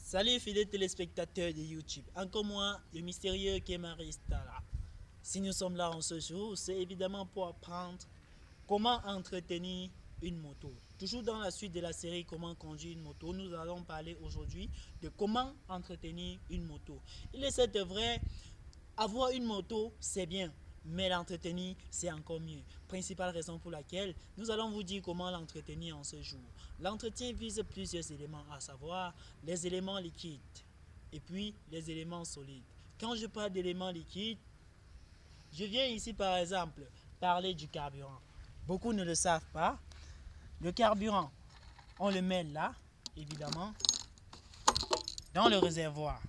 Salut fidèles téléspectateurs de YouTube, encore moi, le mystérieux Kemari Stala. Si nous sommes là en ce jour, c'est évidemment pour apprendre comment entretenir une moto. Toujours dans la suite de la série Comment conduire une moto, nous allons parler aujourd'hui de comment entretenir une moto. Il est certes vrai, avoir une moto, c'est bien, mais l'entretenir, c'est encore mieux. Principale raison pour laquelle nous allons vous dire comment l'entretenir en ce jour. L'entretien vise plusieurs éléments, à savoir les éléments liquides et puis les éléments solides. Quand je parle d'éléments liquides, je viens ici par exemple parler du carburant. Beaucoup ne le savent pas. Le carburant, on le met là, évidemment, dans le réservoir.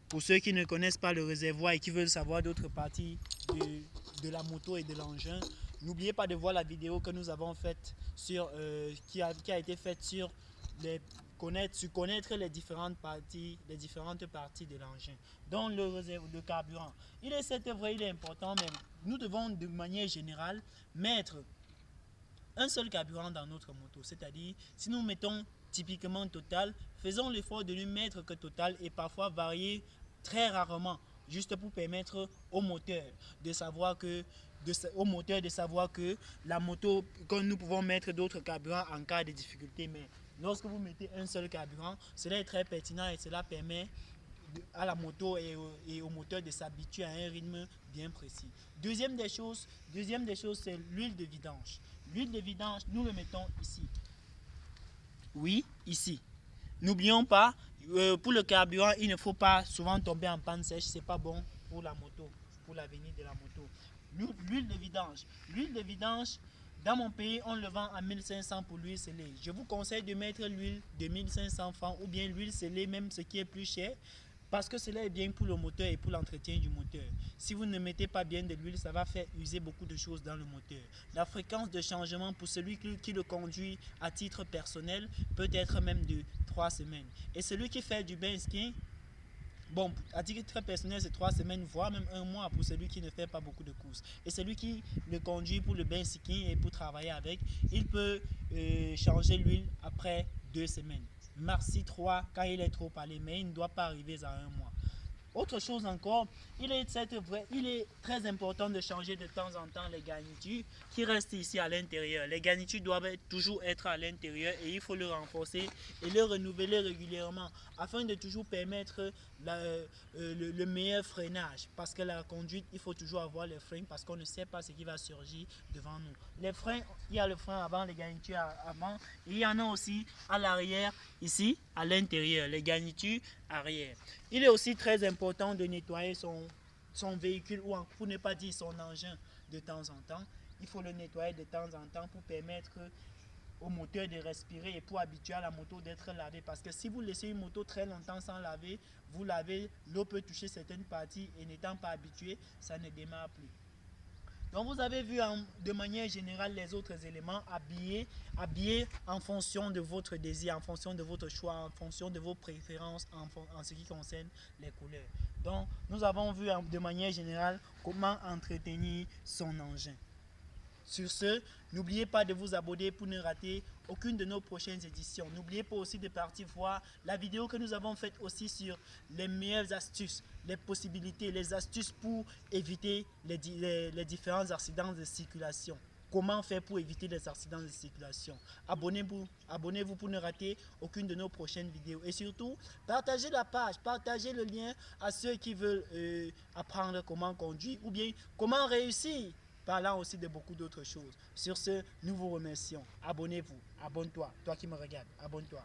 Pour ceux qui ne connaissent pas le réservoir et qui veulent savoir d'autres parties de la moto et de l'engin, n'oubliez pas de voir la vidéo que nous avons faite sur, qui a été faite sur connaître les différentes parties de l'engin. Donc le réservoir de carburant. Il est certes vrai, il est important, mais nous devons de manière générale mettre un seul carburant dans notre moto. C'est-à-dire, si nous mettons typiquement Total, faisons l'effort de ne mettre que Total et parfois varier très rarement, juste pour permettre au moteur de savoir que la moto, que nous pouvons mettre d'autres carburants en cas de difficulté. Mais lorsque vous mettez un seul carburant, cela est très pertinent et cela permet à la moto et au moteur de s'habituer à un rythme bien précis. Deuxième des choses, c'est l'huile de vidange. L'huile de vidange, nous le mettons ici. Oui, ici. N'oublions pas, pour le carburant, il ne faut pas souvent tomber en panne sèche. C'est pas bon pour la moto, pour l'avenir de la moto. L'huile de vidange. L'huile de vidange, dans mon pays, on le vend à 1500 pour l'huile scellée. Je vous conseille de mettre l'huile de 1500 francs ou bien l'huile scellée, même ce qui est plus cher. Parce que cela est bien pour le moteur et pour l'entretien du moteur. Si vous ne mettez pas bien de l'huile, ça va faire user beaucoup de choses dans le moteur. La fréquence de changement pour celui qui le conduit à titre personnel peut être même de 3 semaines. Et celui qui fait du bain ski, bon, à titre personnel, c'est 3 semaines, voire même 1 mois pour celui qui ne fait pas beaucoup de courses. Et celui qui le conduit pour le bain ski et pour travailler avec, il peut changer l'huile après 2 semaines. Maxi 3 quand il est trop allé, mais il ne doit pas arriver à 1 mois. Autre chose encore, il est très important de changer de temps en temps les garnitures qui restent ici à l'intérieur. Les garnitures doivent toujours être à l'intérieur et il faut le renforcer et le renouveler régulièrement afin de toujours permettre le meilleur freinage. Parce que la conduite, il faut toujours avoir les freins parce qu'on ne sait pas ce qui va surgir devant nous. Les freins, il y a le frein avant, les garnitures avant et il y en a aussi à l'arrière ici, à l'intérieur, les garnitures arrière. Il est aussi très important de nettoyer son véhicule ou pour ne pas dire son engin de temps en temps. Il faut le nettoyer de temps en temps pour permettre au moteur de respirer et pour habituer à la moto d'être lavée. Parce que si vous laissez une moto très longtemps sans laver, vous lavez, l'eau peut toucher certaines parties et n'étant pas habitué, ça ne démarre plus. Donc vous avez vu de manière générale les autres éléments habillés en fonction de votre désir, en fonction de votre choix, en fonction de vos préférences en ce qui concerne les couleurs. Donc nous avons vu de manière générale comment entretenir son engin. Sur ce, n'oubliez pas de vous abonner pour ne rater aucune de nos prochaines éditions. N'oubliez pas aussi de partir voir la vidéo que nous avons faite aussi sur les meilleures astuces, les possibilités, les astuces pour éviter les différents accidents de circulation. Comment faire pour éviter les accidents de circulation. Abonnez-vous pour ne rater aucune de nos prochaines vidéos. Et surtout, partagez la page, partagez le lien à ceux qui veulent apprendre comment conduire ou bien comment réussir. Parlant aussi de beaucoup d'autres choses. Sur ce, nous vous remercions. Abonnez-vous, abonne-toi, toi qui me regardes, abonne-toi.